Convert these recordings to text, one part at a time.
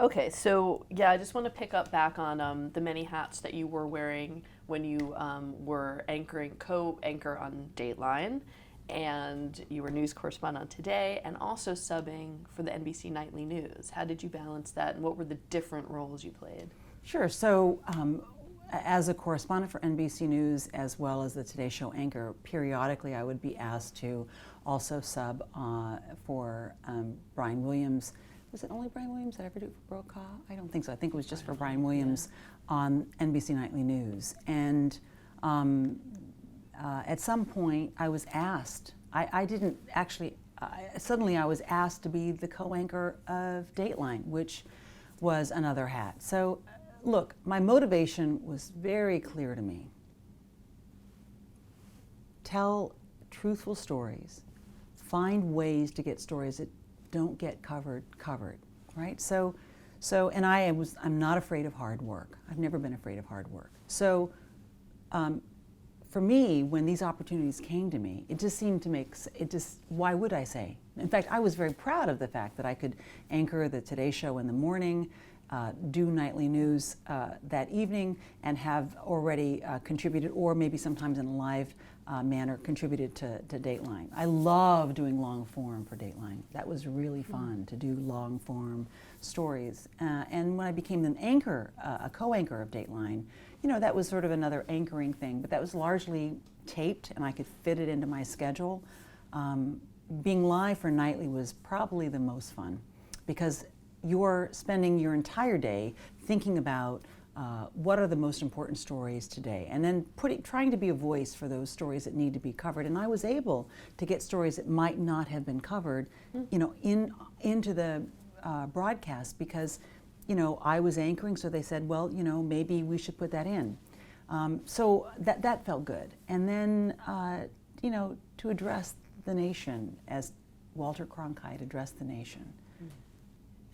Okay, so yeah, I just want to pick up back on the many hats that you were wearing when you were anchoring, co-anchor on Dateline, and you were news correspondent on Today, and also subbing for the NBC Nightly News. How did you balance that, and what were the different roles you played? Sure. So, as a correspondent for NBC News as well as the Today Show anchor, periodically I would be asked to also sub for Brian Williams. Was it only Brian Williams? Did I ever do it for Brokaw? I don't think so. I think it was just for Brian Williams on NBC Nightly News. And at some point, I was asked. I didn't actually. Suddenly, I was asked to be the co-anchor of Dateline, which was another hat. So, look, my motivation was very clear to me. Tell truthful stories. Find ways to get stories that don't get covered, right? And I'm not afraid of hard work. I've never been afraid of hard work. So, for me, when these opportunities came to me, it just seemed to why would I say? In fact, I was very proud of the fact that I could anchor the Today Show in the morning, do nightly news that evening, and have already contributed, or maybe sometimes in a live manner, contributed to Dateline. I love doing long form for Dateline. That was really fun to do long form stories. And when I became an anchor, a co-anchor of Dateline, that was sort of another anchoring thing, but that was largely taped and I could fit it into my schedule. Being live for nightly was probably the most fun because you're spending your entire day thinking about what are the most important stories today, and then trying to be a voice for those stories that need to be covered. And I was able to get stories that might not have been covered, into the broadcast because, I was anchoring. So they said, well, maybe we should put that in. So that felt good. And then, to address the nation as Walter Cronkite addressed the nation.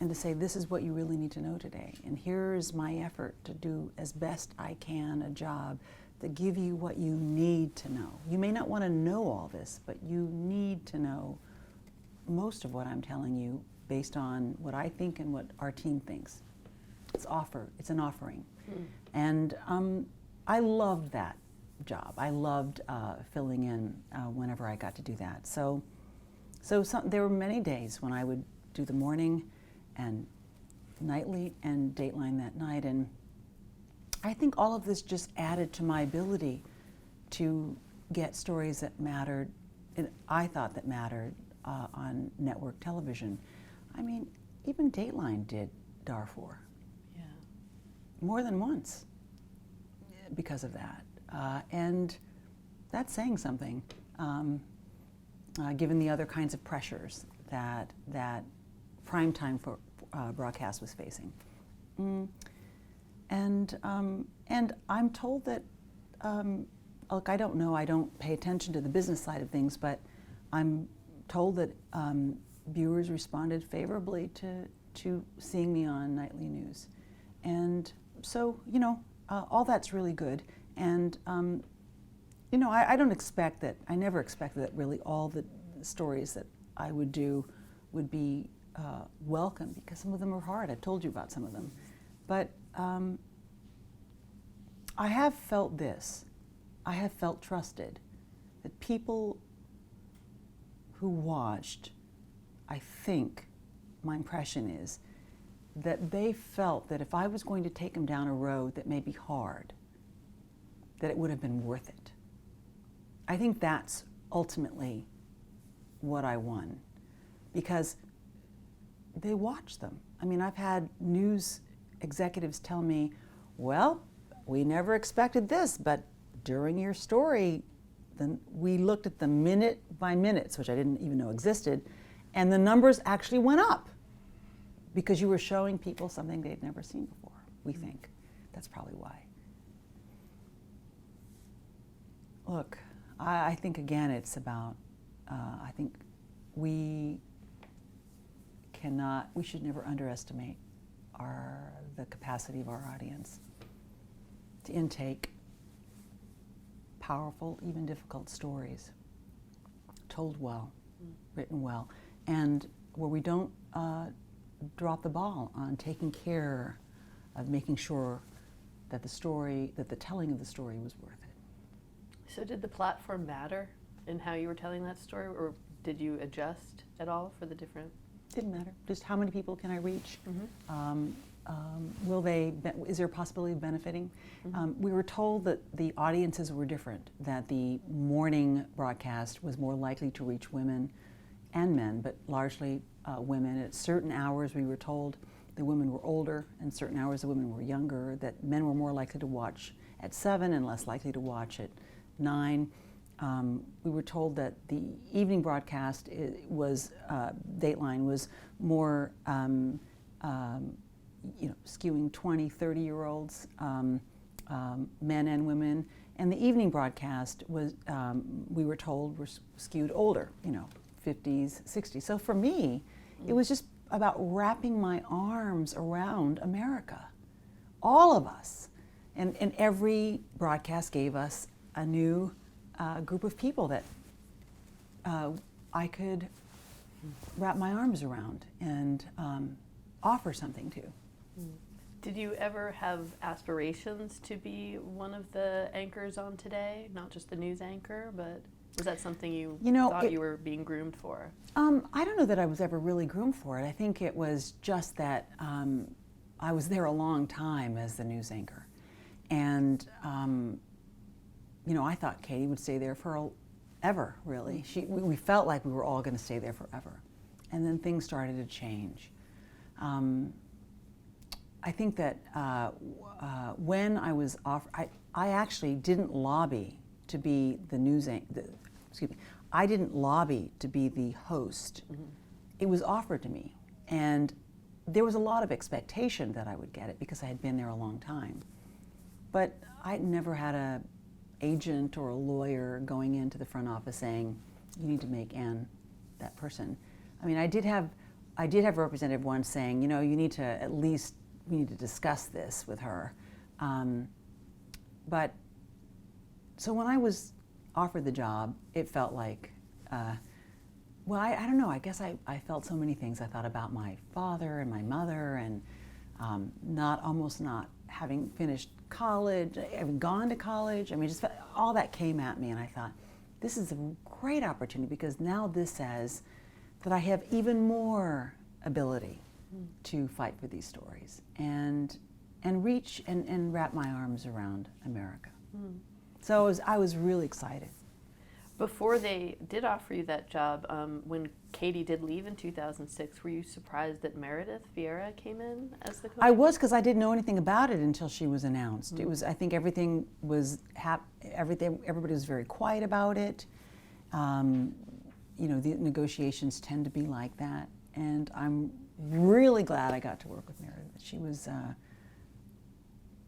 And to say, this is what you really need to know today. And here's my effort to do as best I can a job to give you what you need to know. You may not want to know all this, but you need to know most of what I'm telling you based on what I think and what our team thinks. It's an offering. And I loved that job. I loved filling in whenever I got to do that. So there were many days when I would do the morning and nightly and Dateline that night, and I think all of this just added to my ability to get stories that mattered, and I thought that mattered on network television. I mean, even Dateline did Darfur. Yeah. More than once because of that. And that's saying something, given the other kinds of pressures that primetime for broadcast was facing. And I'm told that, look, I don't know, I don't pay attention to the business side of things, but I'm told that viewers responded favorably to seeing me on nightly news. And so, all that's really good. And, I don't expect that, I never expected that really all the stories that I would do would be welcome, because some of them are hard. I've told you about some of them. But I have felt this. I have felt trusted. That people who watched, I think, my impression is, that they felt that if I was going to take them down a road that may be hard, that it would have been worth it. I think that's ultimately what I won, because they watch them. I mean, I've had news executives tell me, well, we never expected this, but during your story, then we looked at the minute by minutes, which I didn't even know existed, and the numbers actually went up because you were showing people something they'd never seen before, we think. That's probably why. Look, I think, again, it's about, I think we should never underestimate the capacity of our audience to intake powerful, even difficult stories, told well, written well, and where we don't dropped the ball on taking care of making sure that the telling of the story was worth it. So did the platform matter in how you were telling that story, or did you adjust at all for the different? Didn't matter. Just how many people can I reach? Mm-hmm. Is there a possibility of benefiting? Mm-hmm. We were told that the audiences were different, that the morning broadcast was more likely to reach women and men, but largely women. At certain hours, we were told the women were older, and certain hours the women were younger, that men were more likely to watch at 7 and less likely to watch at 9. We were told that the evening broadcast was, Dateline was more skewing 20, 30-year-olds, men and women. And the evening broadcast was, we were told, were skewed older, 50s, 60s. So for me, it was just about wrapping my arms around America, all of us. And every broadcast gave us a new group of people that I could wrap my arms around and offer something to. Did you ever have aspirations to be one of the anchors on Today, not just the news anchor, but was that something you thought you were being groomed for? I don't know that I was ever really groomed for it. I think it was just that I was there a long time as the news anchor. And, I thought Katie would stay there forever, really. We felt like we were all going to stay there forever. And then things started to change. I think that when I was offered, I actually didn't lobby to be the news anchor. I didn't lobby to be the host. Mm-hmm. It was offered to me. And there was a lot of expectation that I would get it because I had been there a long time. But I never had an agent or a lawyer going into the front office saying, you need to make Ann that person. I mean, I did have a representative once saying, you need to we need to discuss this with her. But so when I was offered the job, it felt like, I don't know, I guess I felt so many things. I thought about my father and my mother and almost not having finished college, having gone to college. I mean, just all that came at me, and I thought, this is a great opportunity because now this says that I have even more ability to fight for these stories and reach and wrap my arms around America. So I was really excited. Before they did offer you that job, when Katie did leave in 2006, were you surprised that Meredith Vieira came in as the co-anchor? I was, because I didn't know anything about it until she was announced. It was, I think everything was, everybody was very quiet about it. The negotiations tend to be like that. And I'm really glad I got to work with Meredith. She was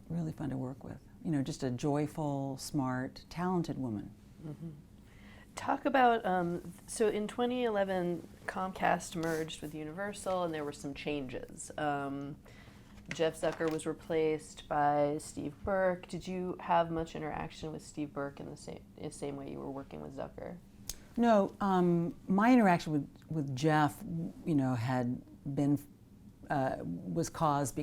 really fun to work with. Just a joyful, smart, talented woman. Mm-hmm. Talk about, so in 2011, Comcast merged with Universal and there were some changes. Jeff Zucker was replaced by Steve Burke. Did you have much interaction with Steve Burke in the same way you were working with Zucker? No, my interaction with Jeff, had been, was caused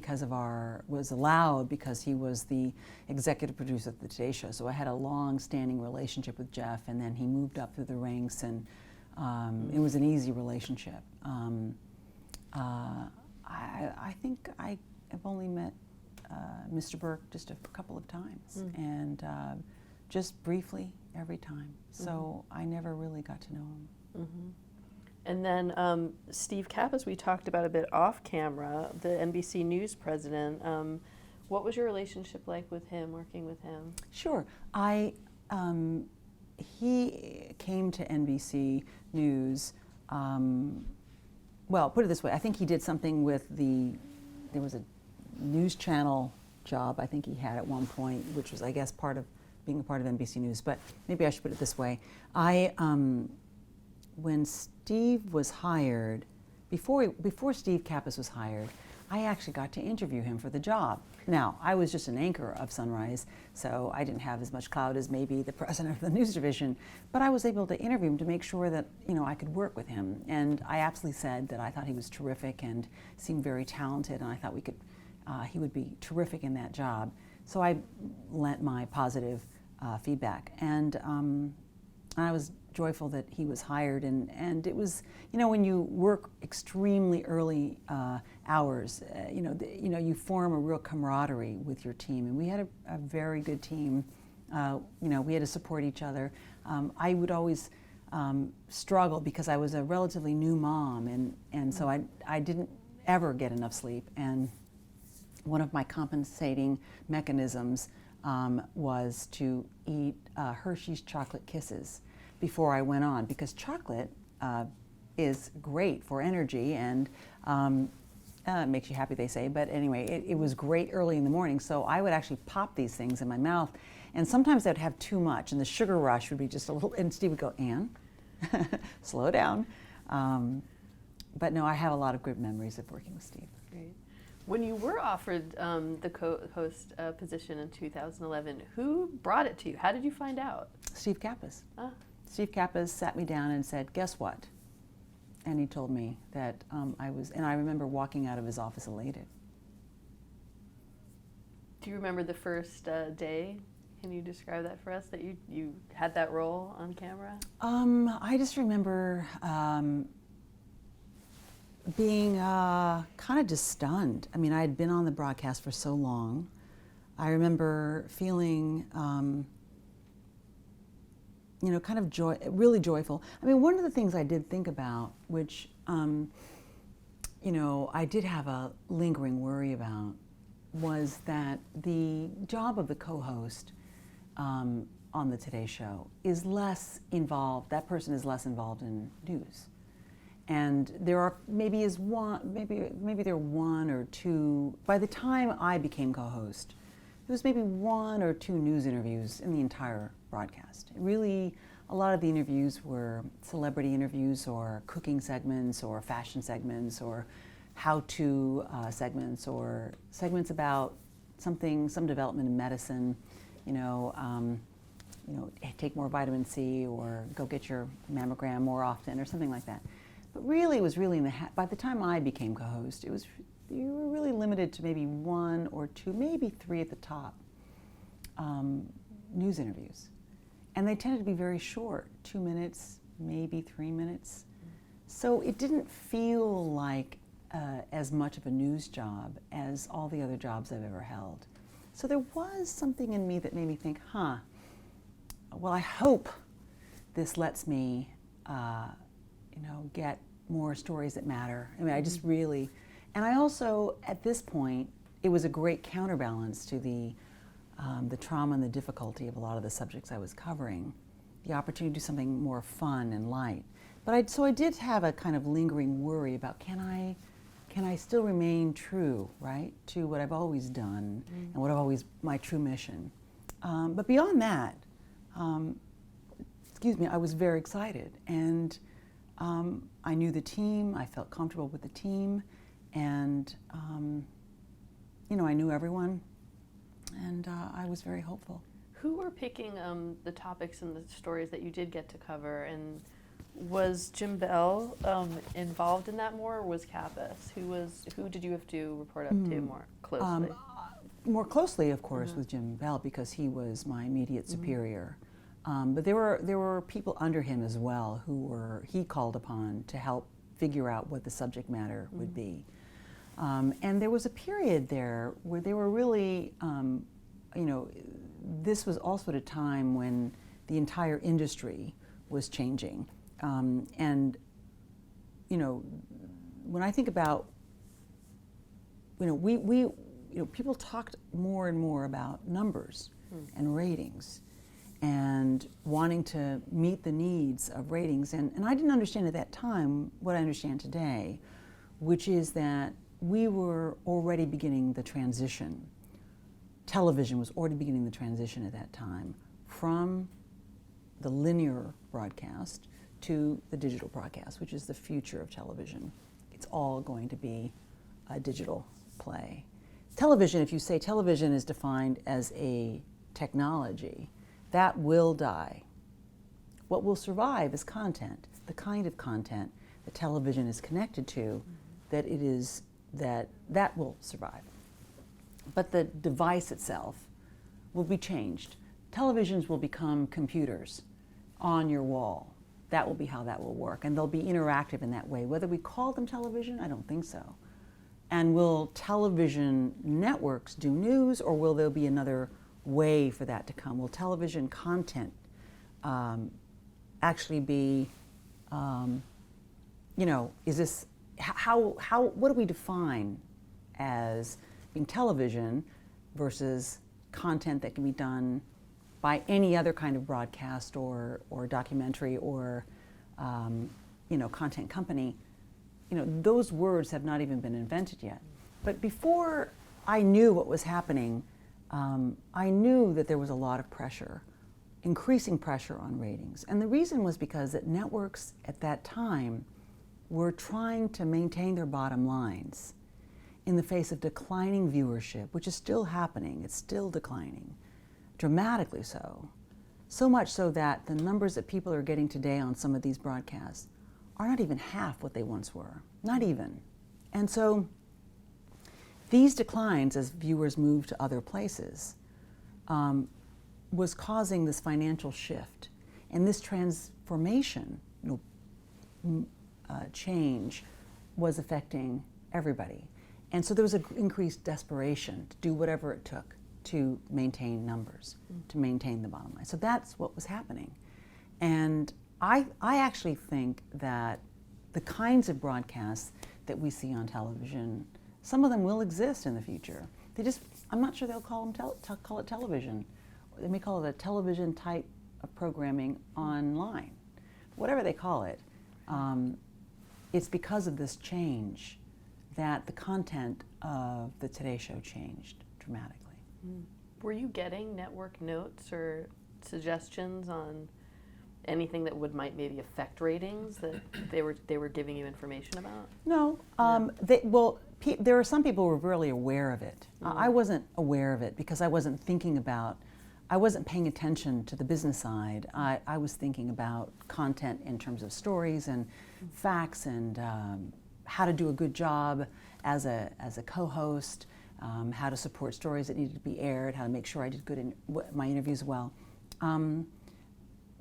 was allowed because he was the executive producer of the Today Show. So I had a long-standing relationship with Jeff, and then he moved up through the ranks, and it was an easy relationship. I think I have only met Mr. Burke just a couple of times, and just briefly every time. So I never really got to know him. Mm-hmm. And then Steve Kappas, we talked about a bit off camera, the NBC News president. What was your relationship like with him, working with him? Sure. He came to NBC News, well, put it this way, I think he did something with there was a news channel job I think he had at one point, which was, I guess, being a part of NBC News, but maybe I should put it this way. When Steve was hired, before Steve Kappas was hired, I actually got to interview him for the job. Now, I was just an anchor of Sunrise, so I didn't have as much clout as maybe the president of the news division, but I was able to interview him to make sure that, I could work with him. And I absolutely said that I thought he was terrific and seemed very talented, and I thought he would be terrific in that job. So I lent my positive feedback, and I was joyful that he was hired. And it was, when you work extremely early hours, you form a real camaraderie with your team, and we had a very good team. We had to support each other. I would always struggle because I was a relatively new mom, and so I didn't ever get enough sleep. And one of my compensating mechanisms was to eat Hershey's Chocolate Kisses before I went on, because chocolate is great for energy and it makes you happy, they say. But anyway, it was great early in the morning, so I would actually pop these things in my mouth, and sometimes I'd have too much, and the sugar rush would be just a little, and Steve would go, Anne, slow down. But no, I have a lot of good memories of working with Steve. Great. When you were offered the co-host position in 2011, who brought it to you? How did you find out? Steve Kappas. Ah. Steve Kappas sat me down and said, guess what? And he told me that and I remember walking out of his office elated. Do you remember the first day? Can you describe that for us, that you had that role on camera? I just remember being kind of just stunned. I mean, I had been on the broadcast for so long. I remember feeling, kind of really joyful. I mean, one of the things I did think about, which, I did have a lingering worry about, was that the job of the co-host on the Today Show is less involved. That person is less involved in news. And there are maybe there are one or two. By the time I became co-host, there was maybe one or two news interviews in the entire broadcast. Really, a lot of the interviews were celebrity interviews, or cooking segments, or fashion segments, or how-to segments, or segments about some development in medicine. Take more vitamin C, or go get your mammogram more often, or something like that. But really, it was really by the time I became co-host, you were really limited to maybe one or two, maybe three at the top, news interviews. And they tended to be very short, 2 minutes, maybe 3 minutes. So it didn't feel like as much of a news job as all the other jobs I've ever held. So there was something in me that made me think, well, I hope this lets me get more stories that matter. I mean, I just really, and I also, at this point, it was a great counterbalance to the trauma and the difficulty of a lot of the subjects I was covering, the opportunity to do something more fun and light. But so I did have a kind of lingering worry about, can I still remain true, right, to what I've always done and what I've always, my true mission. But beyond that, I was very excited, and I knew the team, I felt comfortable with the team, and I knew everyone, and I was very hopeful. Who were picking the topics and the stories that you did get to cover, and was Jim Bell involved in that more, or was Kappas? Who did you have to report up to more closely? More closely, of course, with Jim Bell, because he was my immediate superior. But there were people under him as well who he called upon to help figure out what the subject matter would be. And there was a period there where they were really, this was also at a time when the entire industry was changing. And when I think about, people talked more and more about numbers and ratings, and wanting to meet the needs of ratings. And I didn't understand at that time what I understand today, which is that we were already beginning the transition. Television was already beginning the transition at that time from the linear broadcast to the digital broadcast, which is the future of television. It's all going to be digital play. Television, if you say television is defined as a technology, that will die. What will survive is content, the kind of content that television is connected to, that will survive. But the device itself will be changed. Televisions will become computers on your wall. That will be how that will work, and they'll be interactive in that way. Whether we call them television, I don't think so. And will television networks do news, or will there be another way for that to come? Will television content actually be, is this, what do we define as being television versus content that can be done by any other kind of broadcast or documentary or content company? Those words have not even been invented yet. But before I knew what was happening, I knew that there was a lot of pressure, increasing pressure on ratings. And the reason was because that networks at that time were trying to maintain their bottom lines in the face of declining viewership, which is still happening. It's still declining, dramatically so. So much so that the numbers that people are getting today on some of these broadcasts are not even half what they once were, not even. And so these declines as viewers move to other places was causing this financial shift. And this transformation, change was affecting everybody. And so there was an increased desperation to do whatever it took to maintain numbers, to maintain the bottom line. So that's what was happening. And I actually think that the kinds of broadcasts that we see on television, some of them will exist in the future. I'm not sure they'll call it television. They may call it a television type of programming online. Whatever they call it, it's because of this change that the content of the Today Show changed dramatically. Were you getting network notes or suggestions on anything that might maybe affect ratings that they were giving you information about? No. There are some people who were really aware of it. I wasn't aware of it because I wasn't paying attention to the business side. I was thinking about content in terms of stories and facts and how to do a good job as a co-host, how to support stories that needed to be aired, how to make sure I did good in my interviews well.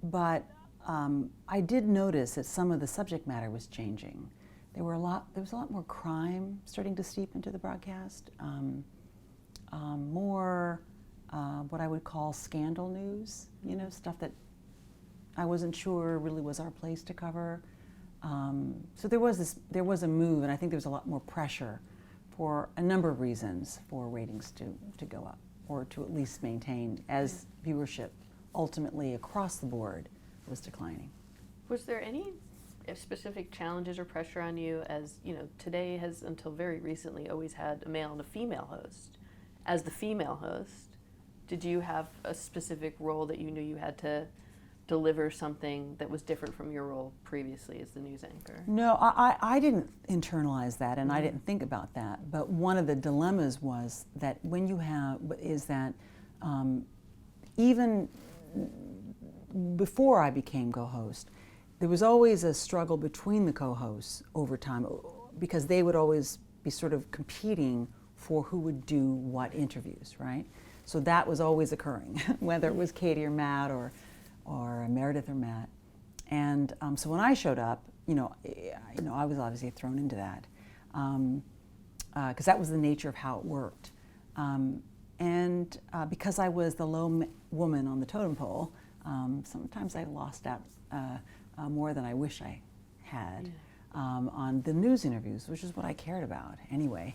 But I did notice that some of the subject matter was changing. There was a lot more crime starting to seep into the broadcast, more what I would call scandal news, stuff that I wasn't sure really was our place to cover. So there was a move, and I think there was a lot more pressure for a number of reasons for ratings to go up, or to at least maintain as viewership ultimately across the board was declining. Was there any specific challenges or pressure on you, as Today has until very recently always had a male and a female host? As the female host, did you have a specific role that you knew you had to deliver something that was different from your role previously as the news anchor? No, I didn't internalize that, and I didn't think about that. But one of the dilemmas was that even before I became co-host, there was always a struggle between the co-hosts over time, because they would always be sort of competing for who would do what interviews, right? So that was always occurring, whether it was Katie or Matt or Meredith or Matt. And so when I showed up, I was obviously thrown into that, because that was the nature of how it worked. And because I was the lone woman on the totem pole, sometimes I lost out more than I wish I had on the news interviews, which is what I cared about anyway.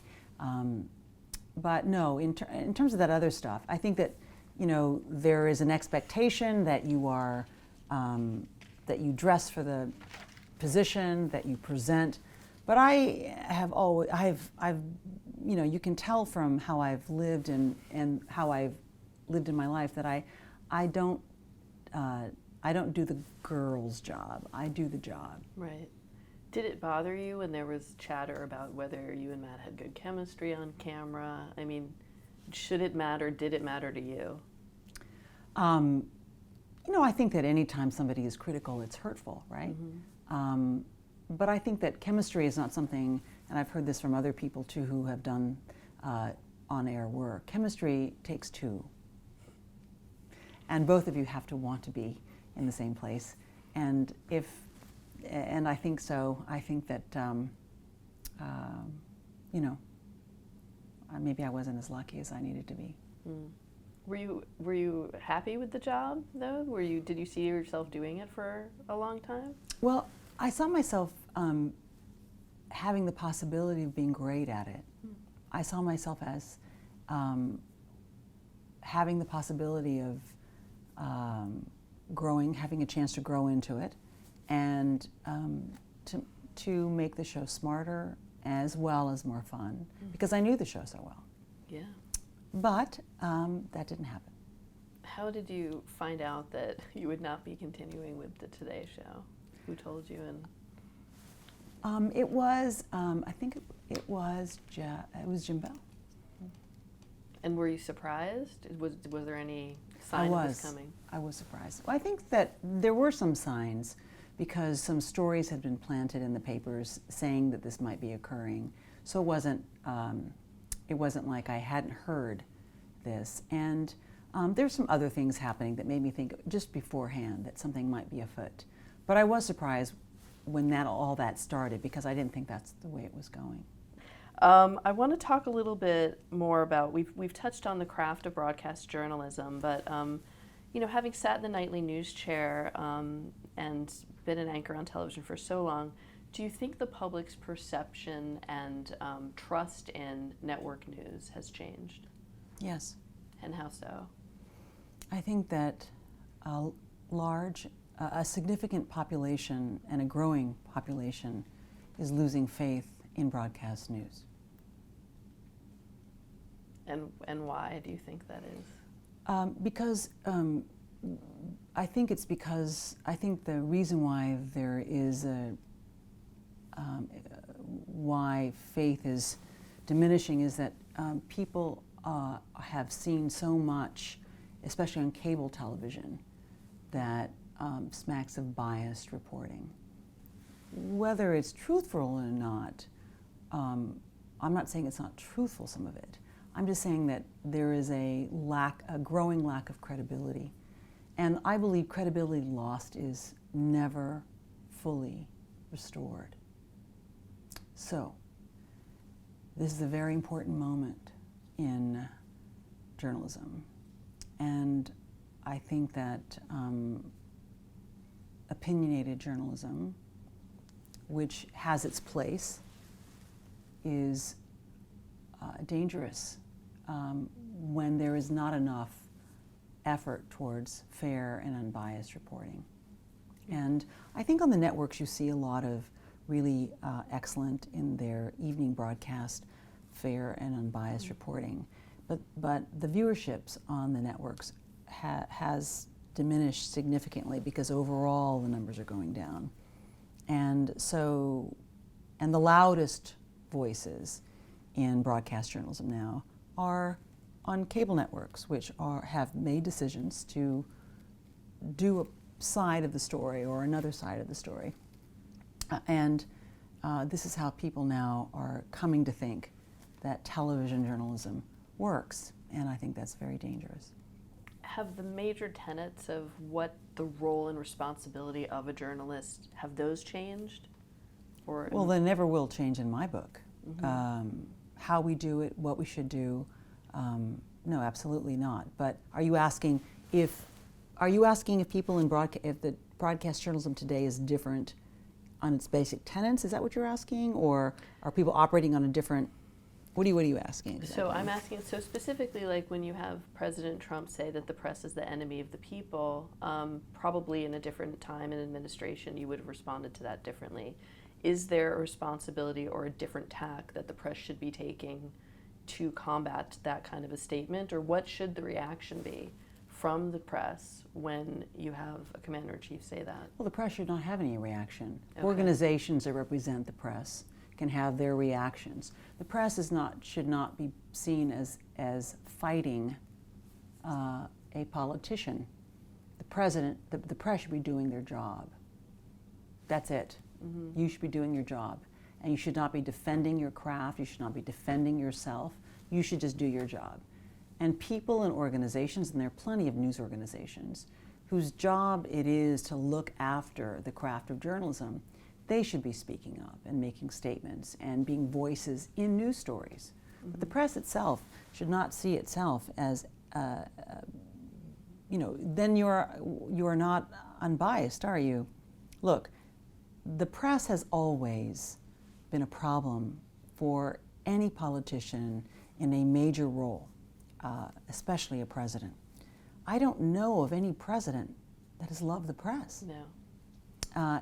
But no, in terms of that other stuff, I think that there is an expectation that you are that you dress for the position, that you present. But you can tell from how I've lived and how I've lived in my life that I don't do the girl's job. I do the job. Right. Did it bother you when there was chatter about whether you and Matt had good chemistry on camera? I mean, should it matter? Did it matter to you? I think that anytime somebody is critical, it's hurtful, right? But I think that chemistry is not something, and I've heard this from other people too who have done on-air work. Chemistry takes two. And both of you have to want to be in the same place. And I think so. I think that, maybe I wasn't as lucky as I needed to be. Were you happy with the job though? Did you see yourself doing it for a long time? Well, I saw myself having the possibility of being great at it. I saw myself as having the possibility of growing, having a chance to grow into it, and to make the show smarter as well as more fun, because I knew the show so well. Yeah. But that didn't happen. How did you find out that you would not be continuing with the Today Show? Who told you? And It was, I think it was Jim Bell. And were you surprised? Was there any sign of this coming? I was surprised. Well, I think that there were some signs, because some stories had been planted in the papers saying that this might be occurring. So it wasn't like I hadn't heard this. And there's some other things happening that made me think just beforehand that something might be afoot. But I was surprised when all that started, because I didn't think that's the way it was going. I want to talk a little bit more about, we've touched on the craft of broadcast journalism, but having sat in the nightly news chair and been an anchor on television for so long, do you think the public's perception and trust in network news has changed? Yes. And how so? I think that a significant population and a growing population is losing faith in broadcast news. And why do you think that is? Because I think the reason why there is why faith is diminishing is that people have seen so much, especially on cable television, that smacks of biased reporting. Whether it's truthful or not, I'm not saying it's not truthful, some of it. I'm just saying that there is a growing lack of credibility. And I believe credibility lost is never fully restored. So, this is a very important moment in journalism. And I think that opinionated journalism, which has its place, is dangerous when there is not enough effort towards fair and unbiased reporting. And I think on the networks you see a lot of really excellent in their evening broadcast, fair and unbiased reporting. But the viewerships on the networks has diminished significantly, because overall the numbers are going down. And the loudest voices in broadcast journalism now are on cable networks, which have made decisions to do a side of the story or another side of the story. And this is how people now are coming to think that television journalism works, and I think that's very dangerous. Have the major tenets of what the role and responsibility of a journalist, have those changed? Well, they never will change in my book. How we do it, what we should do, no, absolutely not. But are you asking if people if the broadcast journalism today is different on its basic tenets? Is that what you're asking, or are people operating on a different? What are you asking exactly? So I'm asking, so specifically, like when you have President Trump say that the press is the enemy of the people, probably in a different time and administration you would have responded to that differently. Is there a responsibility or a different tack that the press should be taking to combat that kind of a statement, or what should the reaction be from the press when you have a commander-in-chief say that? Well, the press should not have any reaction. Okay. Organizations that represent the press can have their reactions. The press should not be seen as fighting a politician. The president, the press should be doing their job. That's it. Mm-hmm. You should be doing your job. And you should not be defending your craft. You should not be defending yourself. You should just do your job. And people and organizations, and there are plenty of news organizations, whose job it is to look after the craft of journalism, they should be speaking up and making statements and being voices in news stories. Mm-hmm. But the press itself should not see itself as, then you are not unbiased, are you? Look, the press has always been a problem for any politician in a major role, especially a president. I don't know of any president that has loved the press. No.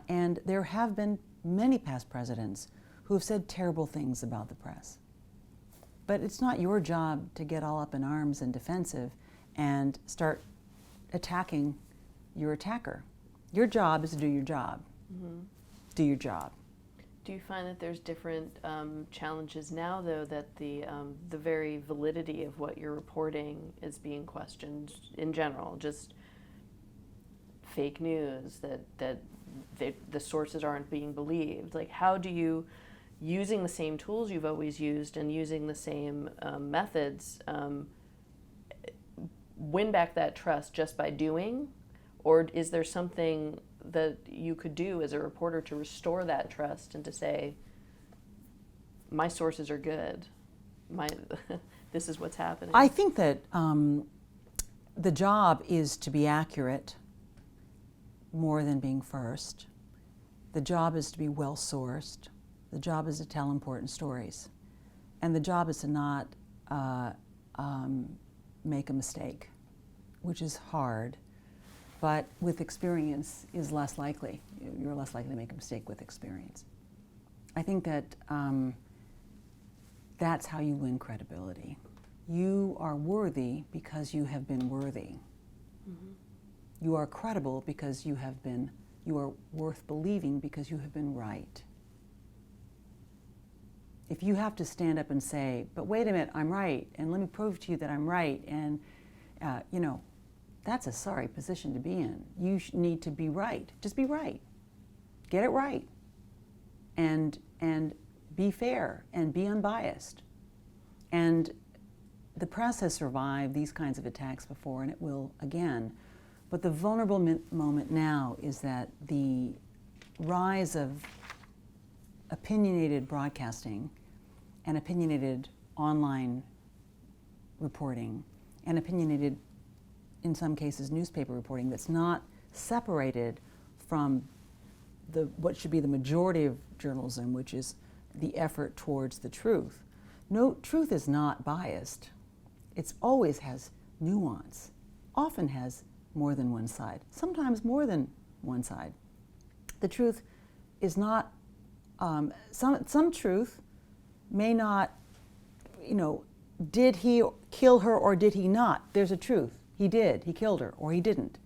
And there have been many past presidents who have said terrible things about the press. But it's not your job to get all up in arms and defensive and start attacking your attacker. Your job is to do your job. Mm-hmm. Do your job. Do you find that there's different challenges now, though, that the very validity of what you're reporting is being questioned in general? Just fake news, that the sources aren't being believed. Like, how do you, using the same tools you've always used and using the same methods, win back that trust just by doing? Or is there something that you could do as a reporter to restore that trust and to say, my sources are good, this is what's happening? I think that the job is to be accurate more than being first. The job is to be well sourced. The job is to tell important stories. And the job is to not make a mistake, which is hard, but with experience is less likely. You're less likely to make a mistake with experience. I think that that's how you win credibility. You are worthy because you have been worthy. Mm-hmm. You are credible because you are worth believing because you have been right. If you have to stand up and say, but wait a minute, I'm right, and let me prove to you that I'm right, and that's a sorry position to be in. You need to be right. Just be right. Get it right. And be fair and be unbiased. And the press has survived these kinds of attacks before, and it will again. But the vulnerable moment now is that the rise of opinionated broadcasting and opinionated online reporting and opinionated, in some cases, newspaper reporting that's not separated from what should be the majority of journalism, which is the effort towards the truth. No, truth is not biased. It always has nuance, often has more than one side, sometimes more than one side. The truth is not, some truth may not, did he kill her or did he not? There's a truth. He did. He killed her, or he didn't.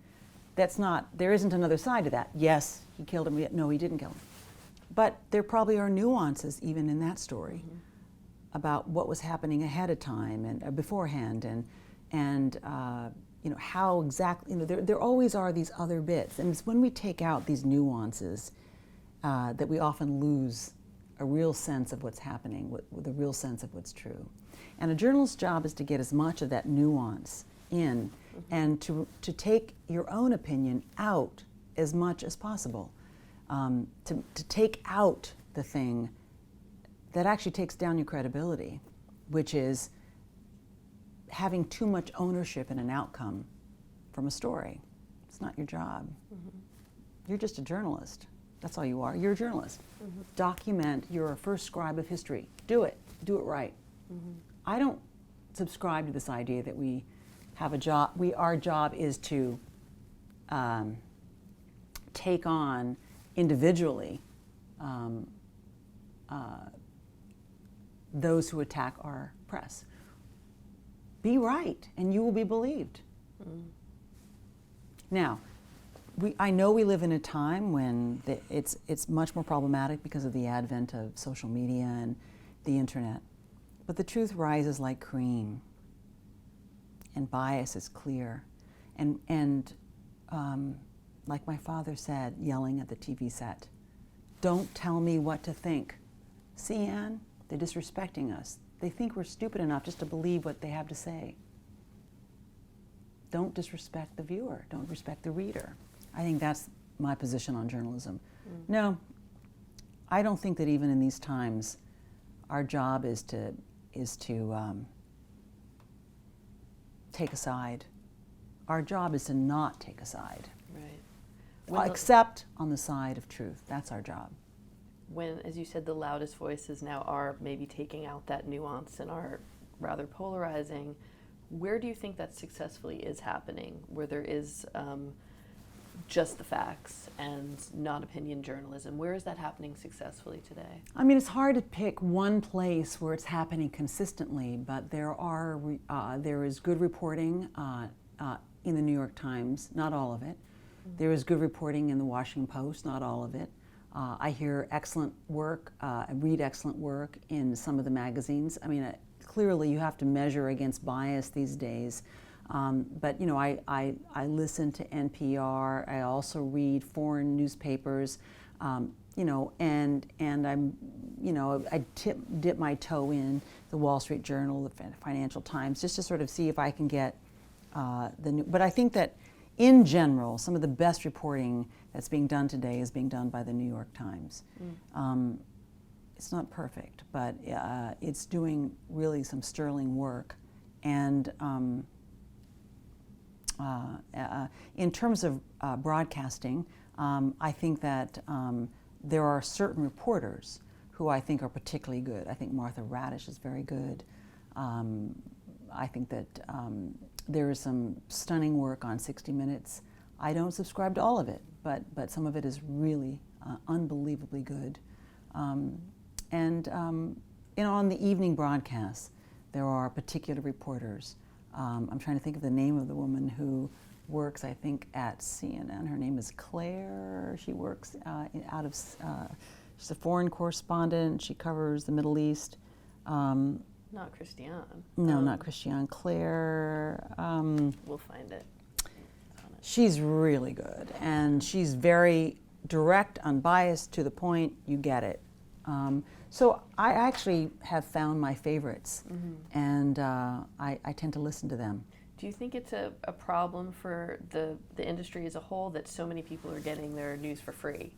There isn't another side to that. Yes, he killed him. No, he didn't kill him. But there probably are nuances even in that story about what was happening ahead of time and beforehand, and how exactly. There always are these other bits, and it's when we take out these nuances that we often lose a real sense of what's happening, the real sense of what's true. And a journalist's job is to get as much of that nuance in, and to take your own opinion out as much as possible, to take out the thing that actually takes down your credibility, which is having too much ownership in an outcome from a story. It's not your job. Mm-hmm. You're just a journalist. That's all you are. You're a journalist. Mm-hmm. Document. You're a first scribe of history. Do it. Do it right. Mm-hmm. I don't subscribe to this idea that we have a job. Our job is to take on individually those who attack our press. Be right, and you will be believed. Now, I know we live in a time when it's much more problematic because of the advent of social media and the internet. But the truth rises like cream, and bias is clear. And like my father said, yelling at the TV set, "Don't tell me what to think." See, Anne, they're disrespecting us. They think we're stupid enough just to believe what they have to say. Don't disrespect the viewer. Don't respect the reader. I think that's my position on journalism. No, I don't think that even in these times, our job is to take a side. Our job is to not take a side, Right. except on the side of truth. That's our job. When, as you said, the loudest voices now are maybe taking out that nuance and are rather polarizing, where do you think that successfully is happening, where there is just the facts and not opinion journalism? Where is that happening successfully today? I mean, it's hard to pick one place where it's happening consistently, but there is good reporting in the New York Times, not all of it. Mm-hmm. There is good reporting in the Washington Post, not all of it. I hear excellent work, I read excellent work in some of the magazines. I mean, clearly you have to measure against bias these days. But you know, I listen to NPR. I also read foreign newspapers. You know, and I'm, you know, I dip my toe in the Wall Street Journal, the Financial Times, just to sort of see if I can get the new. But I think that in general, some of the best reporting that's being done today is being done by the New York Times. It's not perfect, but it's doing really some sterling work. And in terms of broadcasting, I think that there are certain reporters who I think are particularly good. I think Martha Radish is very good. I think that there is some stunning work on 60 Minutes. I don't subscribe to all of it, but some of it is really unbelievably good. And you know, on the evening broadcasts, there are particular reporters. I'm trying to think of the name of the woman who works, I think, at CNN. Her name is Claire. She works she's a foreign correspondent. She covers the Middle East. Not Christiane. No, not Christiane. Claire. We'll find it. She's really good, and she's very direct, unbiased, to the point. You get it. So I actually have found my favorites, and I tend to listen to them. Do you think it's a problem for the industry as a whole that so many people are getting their news for free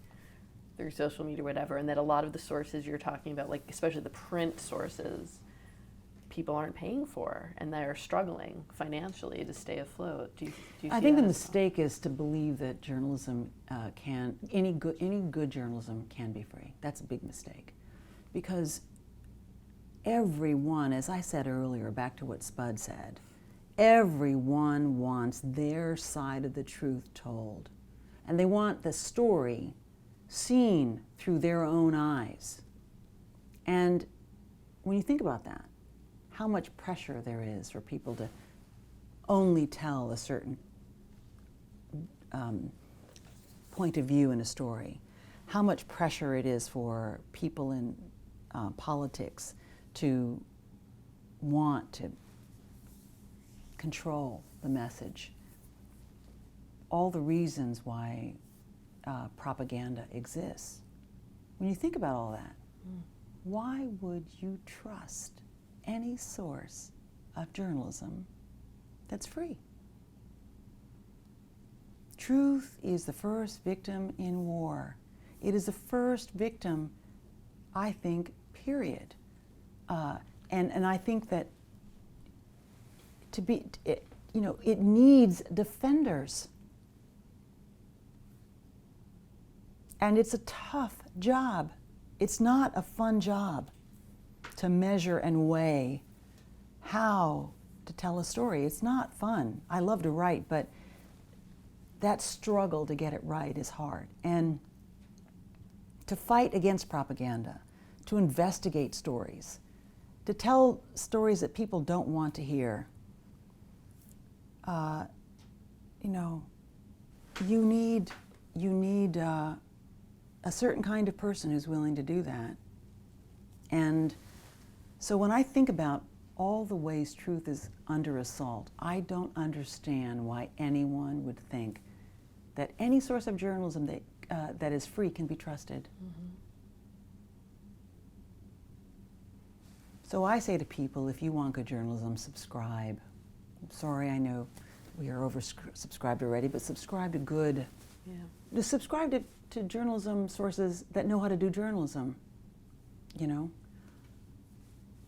through social media or whatever, and that a lot of the sources you're talking about, like especially the print sources, people aren't paying for, and they're struggling financially to stay afloat? Do you see I think that the as well? mistake is to believe that journalism any good journalism can be free. That's a big mistake, because everyone, as I said earlier, back to what Spud said, everyone wants their side of the truth told, and they want the story seen through their own eyes. And when you think about that, how much pressure there is for people to only tell a certain point of view in a story, how much pressure it is for people in politics to want to control the message, all the reasons why propaganda exists. When you think about all that, why would you trust any source of journalism that's free? Truth is the first victim in war. It is the first victim, I think, period. And I think that it needs defenders. And it's a tough job. It's not a fun job to measure and weigh how to tell a story. It's not fun. I love to write, but that struggle to get it right is hard. And to fight against propaganda, to investigate stories, to tell stories that people don't want to hear, you need a certain kind of person who's willing to do that. And so when I think about all the ways truth is under assault, I don't understand why anyone would think that any source of journalism that is free can be trusted. Mm-hmm. So I say to people, if you want good journalism, subscribe. I'm sorry, I know we are oversubscribed already, but subscribe to good. Yeah. Just subscribe to journalism sources that know how to do journalism, you know?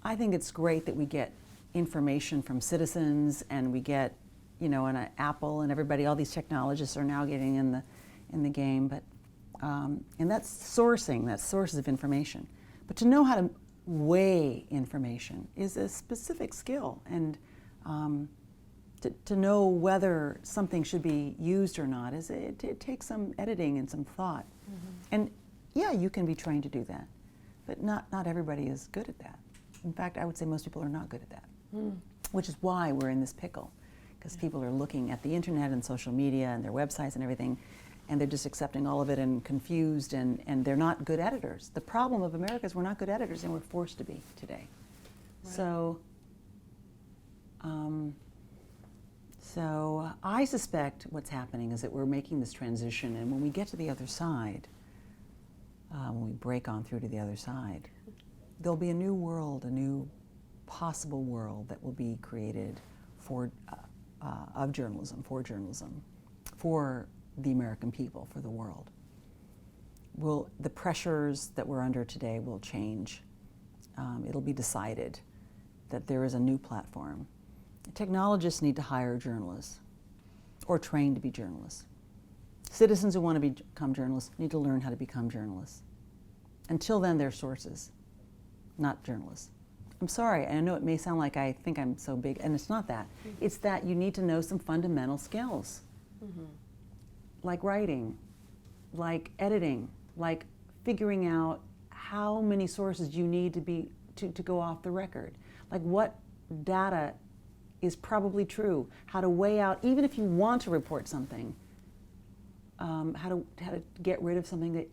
I think it's great that we get information from citizens, and we get, you know, and Apple and everybody, all these technologists are now getting in the game, but and that's sources of information. But to know how to weigh information is a specific skill, and to know whether something should be used or not it takes some editing and some thought. Mm-hmm. And yeah, you can be trained to do that, but not everybody is good at that. In fact, I would say most people are not good at that, which is why we're in this pickle, because people are looking at the internet and social media and their websites and everything, and they're just accepting all of it and confused, and they're not good editors. The problem of America is we're not good editors, and we're forced to be today. Right. So I suspect what's happening is that we're making this transition, and when we get to the other side, when we break on through to the other side, there'll be a new world, a new possible world that will be created of journalism, for the American people, for the world. The pressures that we're under today will change. It'll be decided that there is a new platform. Technologists need to hire journalists or train to be journalists. Citizens who want to become journalists need to learn how to become journalists. Until then, they're sources, not journalists. I'm sorry, I know it may sound like I think I'm so big, and it's not that. Mm-hmm. It's that you need to know some fundamental skills, mm-hmm. like writing, like editing, like figuring out how many sources you need to go off the record, like what data is probably true, how to weigh out, even if you want to report something, how to get rid of something that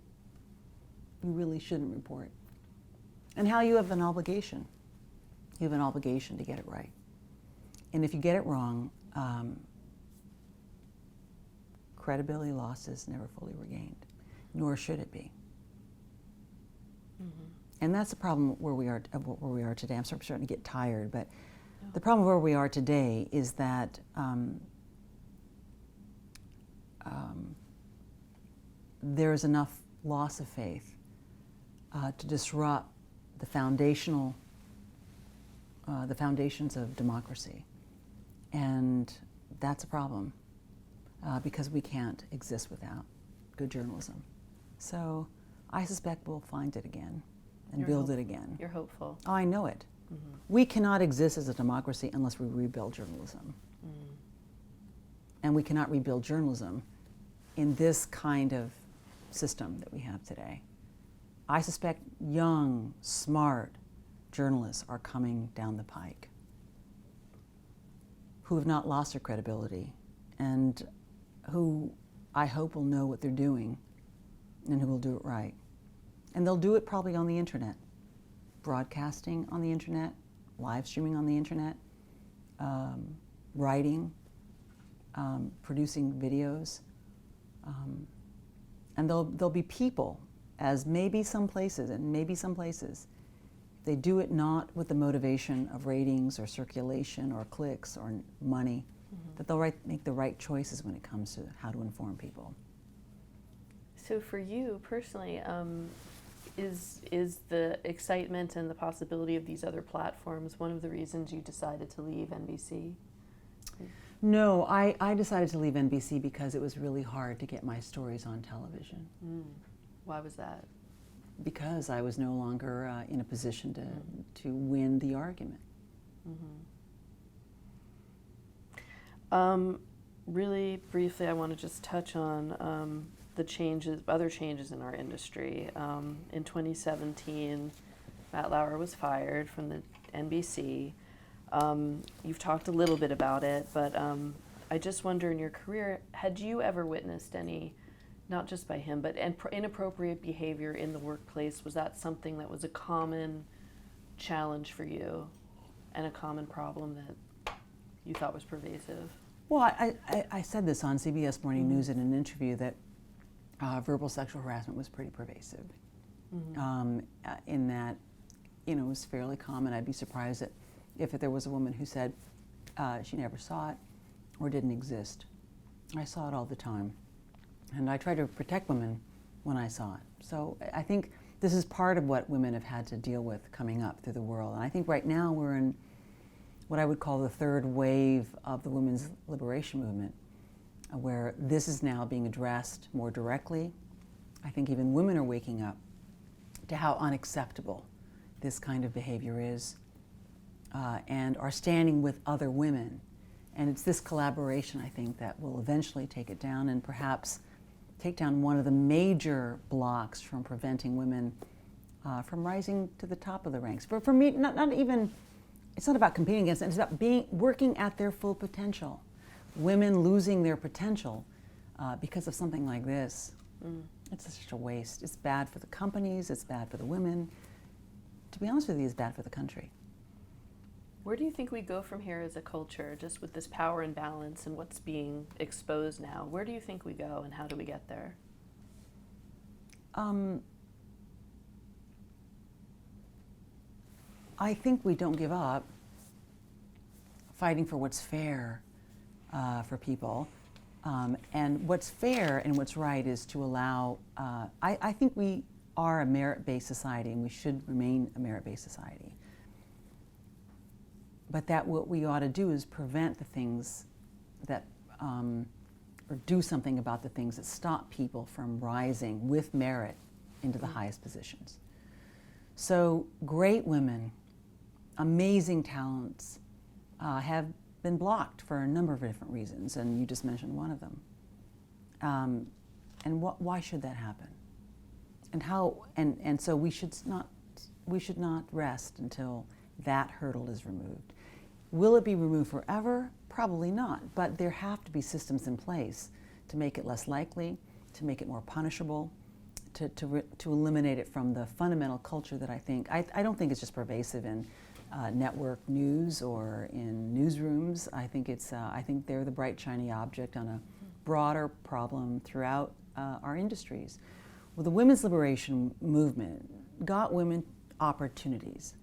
you really shouldn't report. And how you have an obligation. You have an obligation to get it right. And if you get it wrong, credibility loss is never fully regained, nor should it be. Mm-hmm. And that's the problem where we are today. I'm starting to get tired, but the problem where we are today is that there is enough loss of faith to disrupt the foundations of democracy, and that's a problem because we can't exist without good journalism. So I suspect we'll find it again and build it again. You're hopeful. Oh, I know it. Mm-hmm. We cannot exist as a democracy unless we rebuild journalism. Mm. And we cannot rebuild journalism in this kind of system that we have today. I suspect young, smart journalists are coming down the pike who have not lost their credibility and who I hope will know what they're doing and who will do it right. And they'll do it probably on the internet, broadcasting on the internet, live streaming on the internet, writing, producing videos. And there'll be people, as maybe some places, they do it not with the motivation of ratings or circulation or clicks or money, mm-hmm. that they'll make the right choices when it comes to how to inform people. So for you personally, is the excitement and the possibility of these other platforms one of the reasons you decided to leave NBC? No, I decided to leave NBC because it was really hard to get my stories on television. Mm. Why was that? Because I was no longer in a position to win the argument. Mm-hmm. Really briefly, I want to just touch on other changes in our industry. In 2017, Matt Lauer was fired from the NBC. You've talked a little bit about it, but I just wonder in your career, had you ever witnessed any, not just by him, but inappropriate behavior in the workplace? Was that something that was a common challenge for you and a common problem that you thought was pervasive? Well, I said this on CBS Morning News in an interview that verbal sexual harassment was pretty pervasive. In that, it was fairly common. I'd be surprised if there was a woman who said she never saw it or didn't exist. I saw it all the time. And I try to protect women when I saw it. So I think this is part of what women have had to deal with coming up through the world. And I think right now we're in what I would call the third wave of the women's liberation movement, where this is now being addressed more directly. I think even women are waking up to how unacceptable this kind of behavior is, and are standing with other women. And it's this collaboration, I think, that will eventually take it down and perhaps take down one of the major blocks from preventing women from rising to the top of the ranks. For me, not even, it's not about competing against them, it's about working at their full potential. Women losing their potential because of something like this. It's such a waste. It's bad for the companies, it's bad for the women. To be honest with you, it's bad for the country. Where do you think we go from here as a culture, just with this power imbalance and what's being exposed now? Where do you think we go, and how do we get there? I think we don't give up fighting for what's fair for people. And what's fair and what's right is to allow, I think we are a merit-based society, and we should remain a merit-based society. But that what we ought to do is prevent the things that, or do something about the things that stop people from rising with merit into the highest positions. So great women, amazing talents have been blocked for a number of different reasons, and you just mentioned one of them. And why should that happen? And how? And so we should not rest until that hurdle is removed. Will it be removed forever? Probably not. But there have to be systems in place to make it less likely, to make it more punishable, to eliminate it from the fundamental culture that I don't think it's just pervasive in network news or in newsrooms. I think they're the bright shiny object on a broader problem throughout our industries. Well, the women's liberation movement got women opportunities,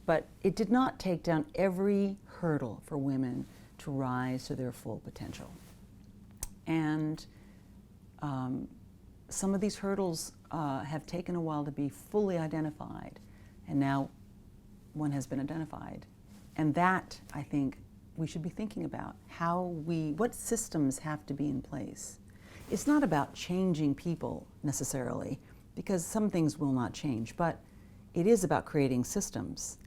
but it did not take down every hurdle for women to rise to their full potential. And some of these hurdles have taken a while to be fully identified, and now one has been identified. And that, I think, we should be thinking about what systems have to be in place. It's not about changing people necessarily, because some things will not change, but it is about creating systems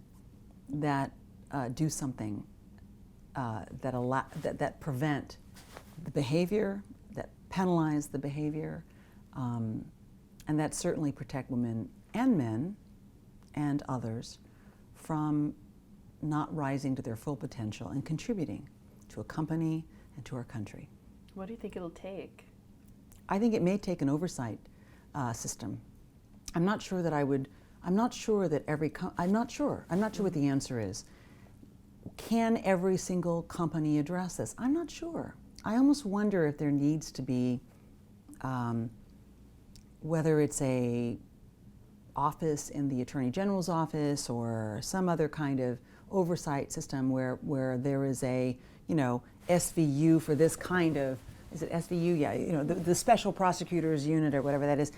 that do something that prevent the behavior, that penalize the behavior, and that certainly protect women and men and others from not rising to their full potential and contributing to a company and to our country. What do you think it'll take? I think it may take an oversight system. I'm not sure that I'm not sure what the answer is. Can every single company address this? I'm not sure. I almost wonder if there needs to be, whether it's a office in the Attorney General's office or some other kind of oversight system where there is a, SVU for this kind of, is it SVU? Yeah, the Special Prosecutors Unit or whatever that is,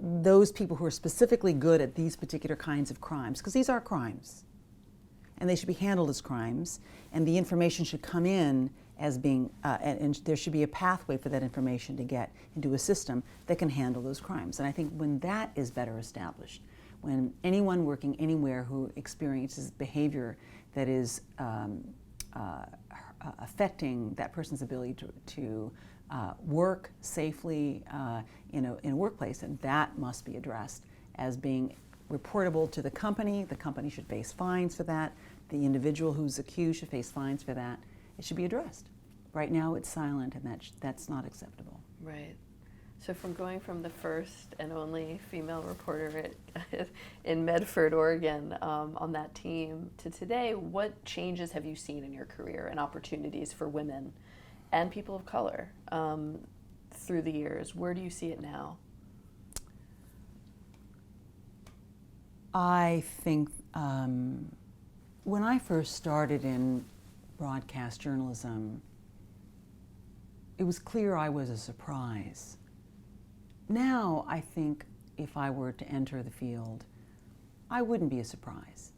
those people who are specifically good at these particular kinds of crimes, because these are crimes, and they should be handled as crimes, and the information should come in as being, and there should be a pathway for that information to get into a system that can handle those crimes. And I think when that is better established, when anyone working anywhere who experiences behavior that is affecting that person's ability to work safely in a workplace, and that must be addressed as being reportable to the company. The company should face fines for that. The individual who's accused should face fines for that. It should be addressed. Right now it's silent, and that's not acceptable. Right. So from going from the first and only female reporter in Medford, Oregon, on that team to today, what changes have you seen in your career and opportunities for women and people of color through the years? Where do you see it now? I think when I first started in broadcast journalism, it was clear I was a surprise. Now, I think if I were to enter the field, I wouldn't be a surprise.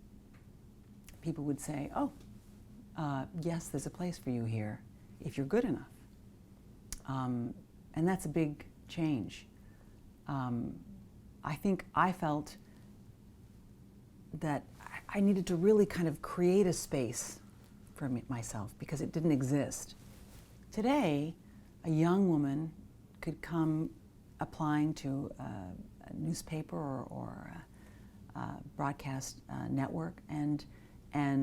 People would say, oh, yes, there's a place for you here if you're good enough. And that's a big change. I think I felt that I needed to really kind of create a space for myself because it didn't exist. Today, a young woman could come applying to a newspaper or a broadcast network and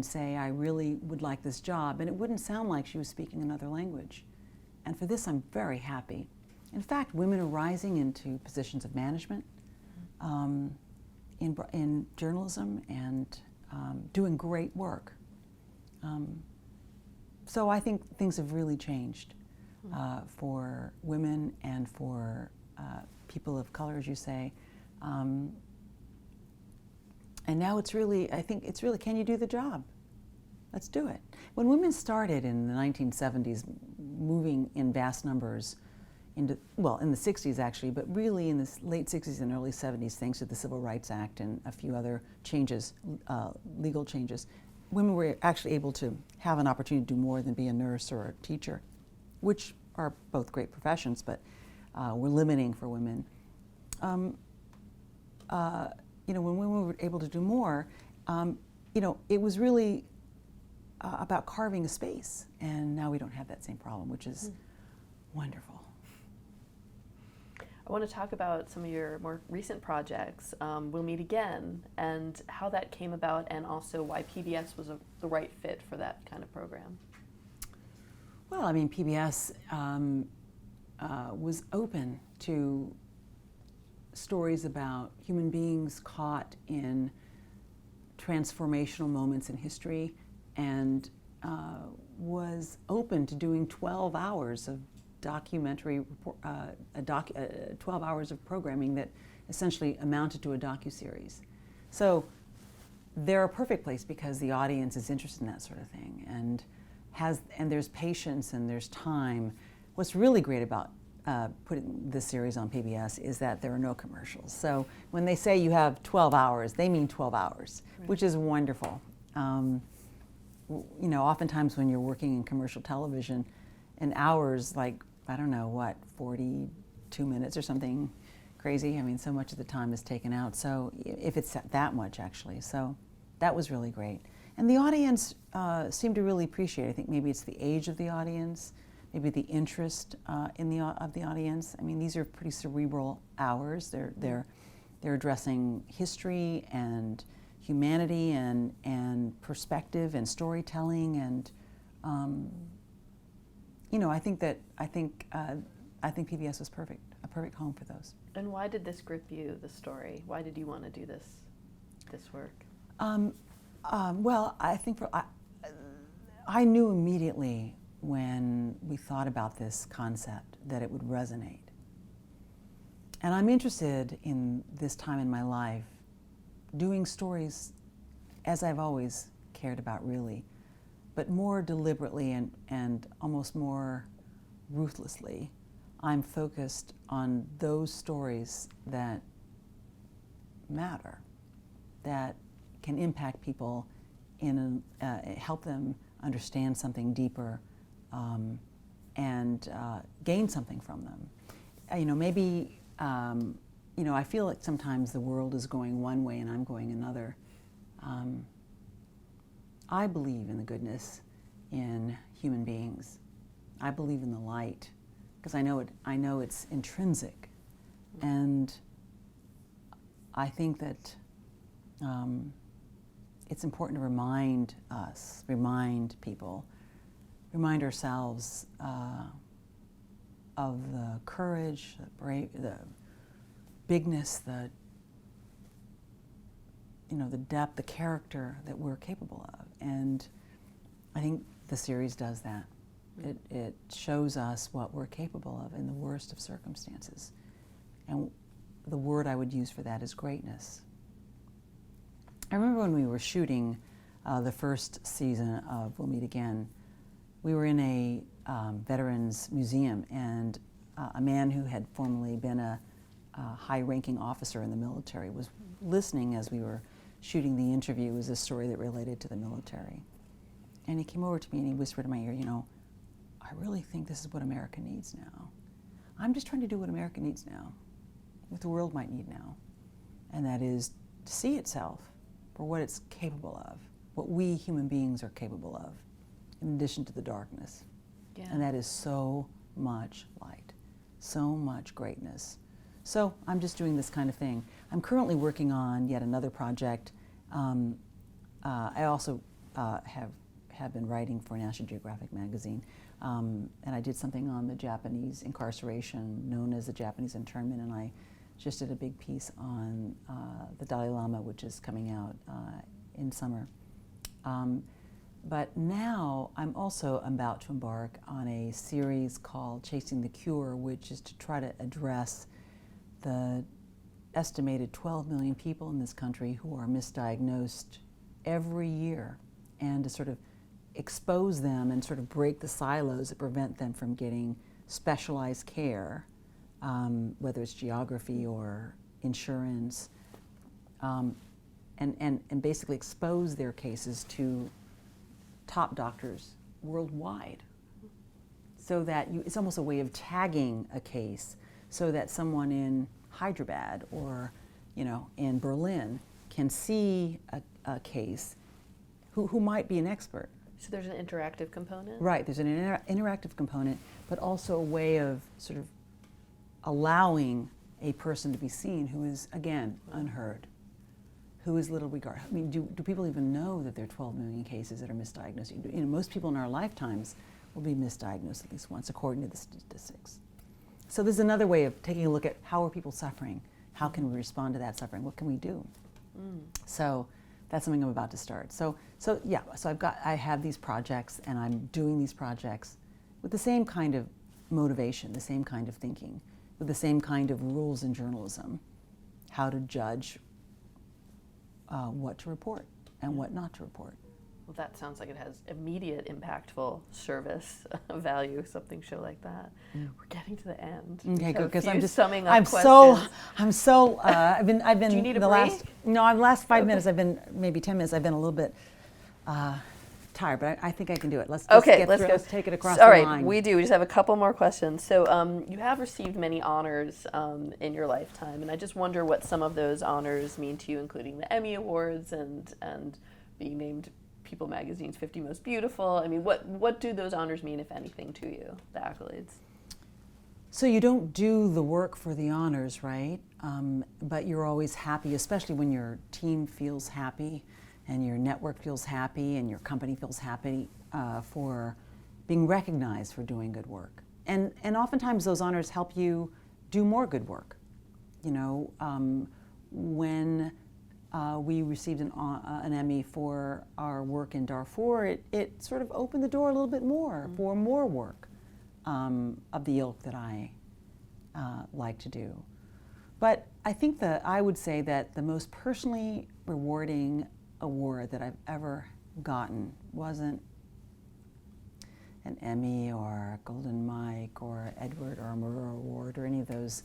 say, I really would like this job, and it wouldn't sound like she was speaking another language. And for this, I'm very happy. In fact, women are rising into positions of management in journalism and doing great work. So I think things have really changed for women and for people of color, as you say. And now it's really, I think it's really, can you do the job? Let's do it. When women started in the 1970s, moving in vast numbers into, well, in the 60s actually, but really in the late 60s and early 70s, thanks to the Civil Rights Act and a few other changes, legal changes, women were actually able to have an opportunity to do more than be a nurse or a teacher, which are both great professions, but were limiting for women. You know, when women were able to do more, you know, it was really about carving a space, and now we don't have that same problem, which is wonderful. I want to talk about some of your more recent projects, We'll Meet Again, and how that came about, and also why PBS was the right fit for that kind of program. Well, I mean, PBS was open to stories about human beings caught in transformational moments in history, and was open to doing 12 hours of documentary, 12 hours of programming that essentially amounted to a docuseries. So they're a perfect place because the audience is interested in that sort of thing, and there's patience and there's time. What's really great about putting this series on PBS is that there are no commercials. So when they say you have 12 hours, they mean 12 hours, right, which is wonderful. You know, oftentimes when you're working in commercial television, an hour's like, I don't know what, 42 minutes or something crazy. I mean, so much of the time is taken out. So if it's that much, actually. So that was really great. And the audience seemed to really appreciate it. I think maybe it's the age of the audience, maybe the interest of the audience. I mean, these are pretty cerebral hours. They're addressing history and humanity and perspective and storytelling, and you know, I think PBS was a perfect home for those. And why did this grip you, the story? Why did you want to do this work? Well, I think I knew immediately when we thought about this concept that it would resonate. And I'm interested in this time in my life doing stories as I've always cared about, really, but more deliberately and almost more ruthlessly. I'm focused on those stories that matter, that can impact people help them understand something deeper, and gain something from them. You know, maybe, you know, I feel like sometimes the world is going one way and I'm going another. I believe in the goodness in human beings. I believe in the light because I know it's intrinsic, and I think that it's important to remind people remind ourselves of the courage, the bigness, the depth, the character that we're capable of. And I think the series does that. It shows us what we're capable of in the worst of circumstances. And the word I would use for that is greatness. I remember when we were shooting the first season of We'll Meet Again, we were in a veterans museum, and a man who had formerly been a high-ranking officer in the military was listening as we were shooting the interview. It was a story that related to the military. And he came over to me and he whispered in my ear, I really think this is what America needs now. I'm just trying to do what America needs now, what the world might need now. And that is to see itself for what it's capable of, what we human beings are capable of, in addition to the darkness. Yeah. And that is so much light, so much greatness. So I'm just doing this kind of thing. I'm currently working on yet another project. I also have been writing for National Geographic magazine, and I did something on the Japanese incarceration known as the Japanese internment, and I just did a big piece on the Dalai Lama, which is coming out in summer. But now I'm also about to embark on a series called Chasing the Cure, which is to try to address the estimated 12 million people in this country who are misdiagnosed every year, and to sort of expose them and sort of break the silos that prevent them from getting specialized care, whether it's geography or insurance, and basically expose their cases to top doctors worldwide, so that it's almost a way of tagging a case, so that someone in Hyderabad or in Berlin can see a case who might be an expert. So there's an interactive component? Right, there's an interactive component, but also a way of sort of allowing a person to be seen who is, again, unheard, who is little regarded. I mean, do people even know that there are 12 million cases that are misdiagnosed? Most people in our lifetimes will be misdiagnosed at least once, according to the statistics. So there's another way of taking a look at how are people suffering? How can we respond to that suffering? What can we do? So that's something I'm about to start. So I have these projects, and I'm doing these projects with the same kind of motivation, the same kind of thinking, with the same kind of rules in journalism, how to judge what to report and what not to report. Well, that sounds like it has immediate impactful service value, something show like that. We're getting to the end. Okay, good, because I'm just summing up I've been Do you need a the break? last 5 minutes, I've been maybe 10 minutes, I've been a little bit tired, but I think I can do it. Let's go. Let's take it across All the right, line. we do. We just have a couple more questions. So you have received many honors in your lifetime, and I just wonder what some of those honors mean to you, including the Emmy Awards and being named People Magazine's 50 Most Beautiful. I mean, what do those honors mean, if anything, to you, the accolades? So you don't do the work for the honors, right? But you're always happy, especially when your team feels happy and your network feels happy and your company feels happy for being recognized for doing good work. And oftentimes those honors help you do more good work. When we received an Emmy for our work in Darfur, it sort of opened the door a little bit more for more work of the ilk that I like to do. But I think that I would say that the most personally rewarding award that I've ever gotten wasn't an Emmy or a Golden Mike or Edward or a Murrow Award or any of those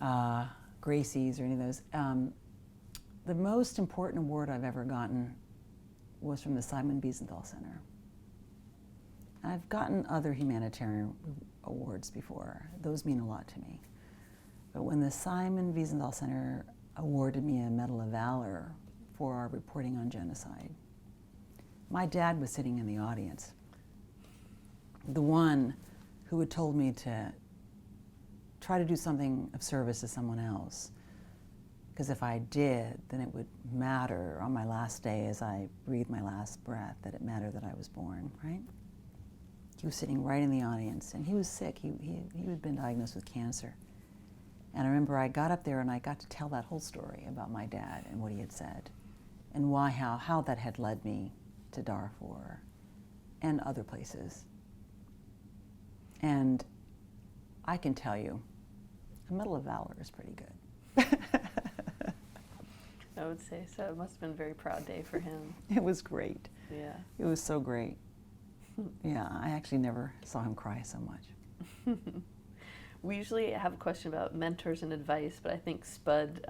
Gracies or any of those. The most important award I've ever gotten was from the Simon Wiesenthal Center. I've gotten other humanitarian awards before. Those mean a lot to me. But when the Simon Wiesenthal Center awarded me a Medal of Valor for our reporting on genocide, my dad was sitting in the audience, the one who had told me to try to do something of service to someone else. Because if I did, then it would matter on my last day as I breathed my last breath, that it mattered that I was born, right? He was sitting right in the audience, and he was sick. He had been diagnosed with cancer. And I remember I got up there and I got to tell that whole story about my dad and what he had said, and how that had led me to Darfur and other places. And I can tell you, a Medal of Valor is pretty good. I would say so. It must have been a very proud day for him. It was great. Yeah. It was so great. Yeah, I actually never saw him cry so much. We usually have a question about mentors and advice, but I think Spud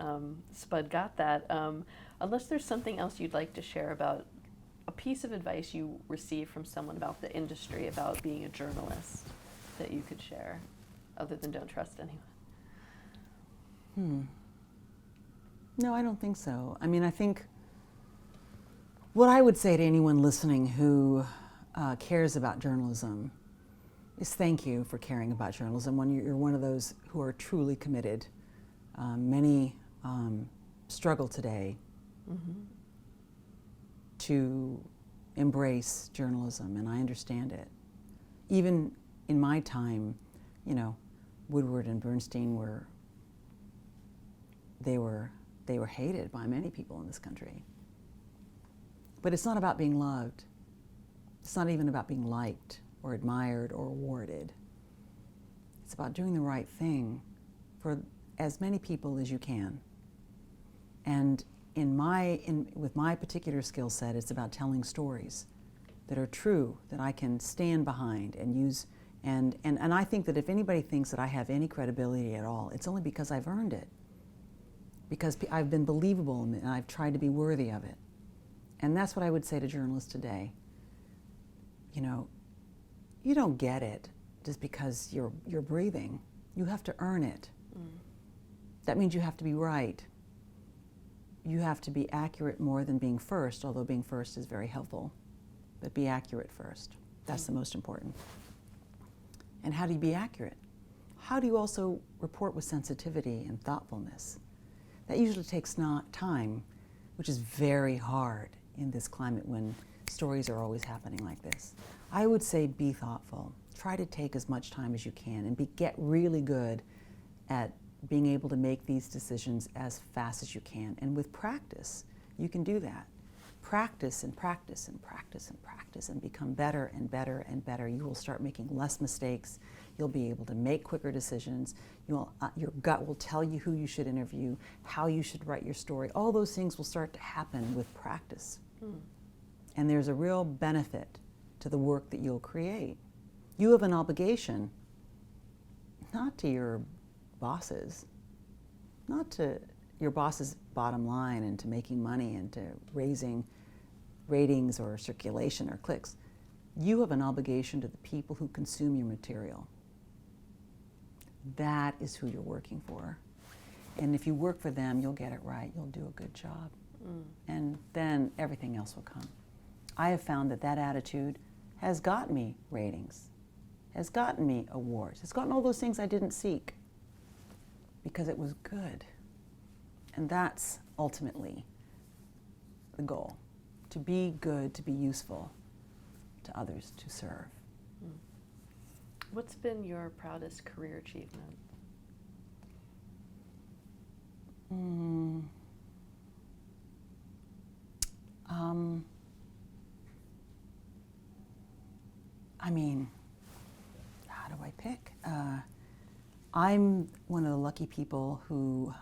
got that. Unless there's something else you'd like to share about a piece of advice you received from someone about the industry, about being a journalist, that you could share, other than don't trust anyone. No, I don't think so. I mean, I think what I would say to anyone listening who cares about journalism is thank you for caring about journalism when you're one of those who are truly committed. Many struggle today to embrace journalism, and I understand it. Even in my time, you know, Woodward and Bernstein were hated by many people in this country. But it's not about being loved. It's not even about being liked or admired or awarded. It's about doing the right thing for as many people as you can. And with my particular skill set, it's about telling stories that are true, that I can stand behind and use. And I think that if anybody thinks that I have any credibility at all, it's only because I've earned it. Because I've been believable and I've tried to be worthy of it. And that's what I would say to journalists today. You know, you don't get it just because you're breathing. You have to earn it. That means you have to be right. You have to be accurate more than being first, although being first is very helpful. But be accurate first. That's the most important. And how do you be accurate? How do you also report with sensitivity and thoughtfulness? That usually takes time, which is very hard in this climate when stories are always happening like this. I would say be thoughtful. Try to take as much time as you can and get really good at being able to make these decisions as fast as you can. And with practice, you can do that. Practice and practice and practice and practice and become better and better and better. You will start making less mistakes. You'll be able to make quicker decisions. Your gut will tell you who you should interview, how you should write your story. All those things will start to happen with practice. And there's a real benefit to the work that you'll create. You have an obligation, not to your bosses, not to your boss's bottom line and to making money and to raising ratings or circulation or clicks. You have an obligation to the people who consume your material. That is who you're working for. And if you work for them, you'll get it right. You'll do a good job. And then everything else will come. I have found that attitude has gotten me ratings, has gotten me awards, has gotten all those things I didn't seek because it was good. And that's ultimately the goal, to be good, to be useful to others, to serve. What's been your proudest career achievement? I mean, how do I pick? I'm one of the lucky people who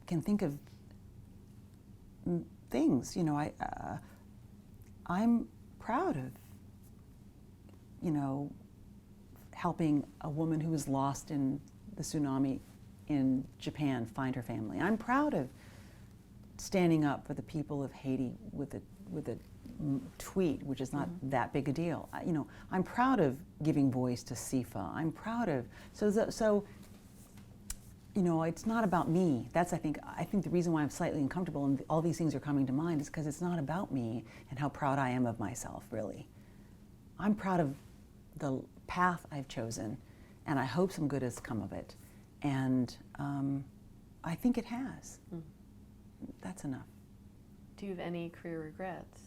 can think of things. You know, I'm proud of, you know, helping a woman who was lost in the tsunami in Japan find her family. I'm proud of standing up for the people of Haiti with a tweet, which is not that big a deal. You know, I'm proud of giving voice to SIFA. I'm proud of so. You know, it's not about me. That's I think the reason why I'm slightly uncomfortable and all these things are coming to mind is because it's not about me and how proud I am of myself. Really, I'm proud of the path I've chosen, and I hope some good has come of it. And I think it has. That's enough. Do you have any career regrets?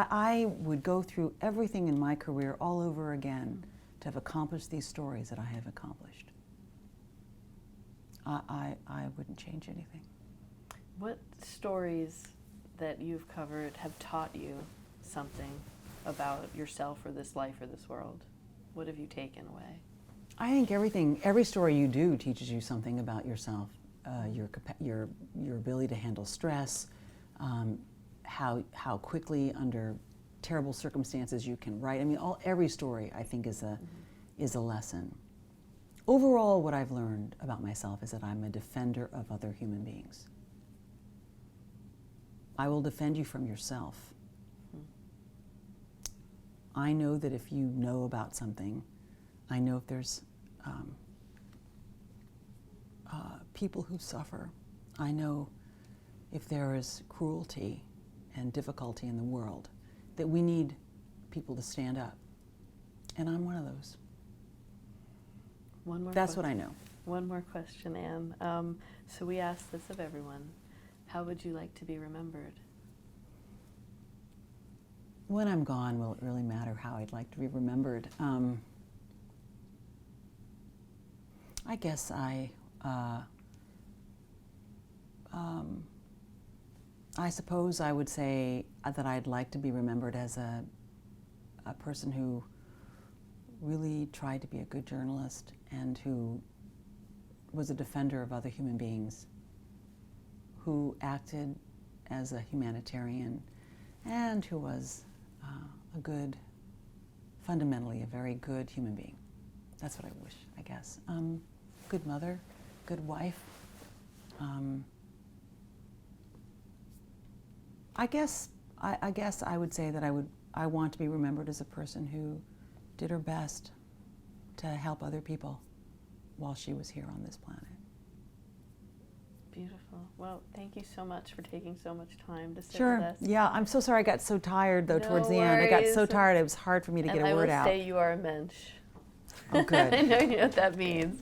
I would go through everything in my career all over again to have accomplished these stories that I have accomplished. I wouldn't change anything. What stories that you've covered have taught you something about yourself or this life or this world? What have you taken away? I think every story you do teaches you something about yourself, your ability to handle stress, how quickly under terrible circumstances you can write. I mean, every story I think is a lesson. Overall, what I've learned about myself is that I'm a defender of other human beings. I will defend you from yourself. I know that if you know about something, I know if there's people who suffer. I know if there is cruelty and difficulty in the world, that we need people to stand up. And I'm one of those. One more That's question. what I know. One more question, Anne. So we ask this of everyone. How would you like to be remembered? When I'm gone, will it really matter how I'd like to be remembered? I guess I suppose I would say that I'd like to be remembered as a person who really tried to be a good journalist and who was a defender of other human beings, who acted as a humanitarian, and who was fundamentally a very good human being. That's what I wish, I guess. Good mother, good wife. I guess I would say that I want to be remembered as a person who did her best to help other people while she was here on this planet. Beautiful. Well, thank you so much for taking so much time to sit Sure. with us. Yeah, I'm so sorry I got so tired, though, No towards the end. I got so worries. tired, it was hard for me to get a word I out. will say you are a mensch. Oh, good. I know you know what that means.